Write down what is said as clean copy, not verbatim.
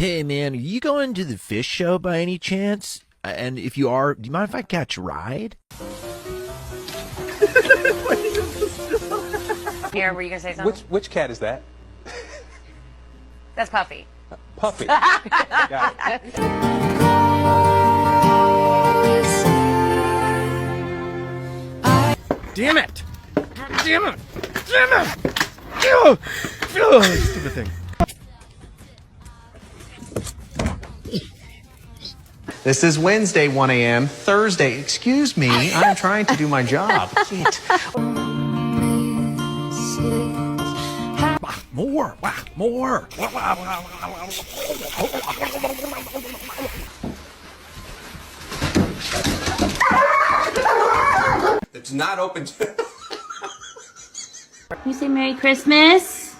Hey man, are you going to the fish show by any chance? And if you are, do you mind if I catch a ride? Here, were you gonna say something? Which cat is that? That's Puffy. Puffy. Got it. Damn it! Damn it! Damn it! Oh, stupid thing. This is Wednesday, 1 a.m. Thursday, excuse me, I'm trying to do my job. Shit. More! More! It's not open. You say Merry Christmas?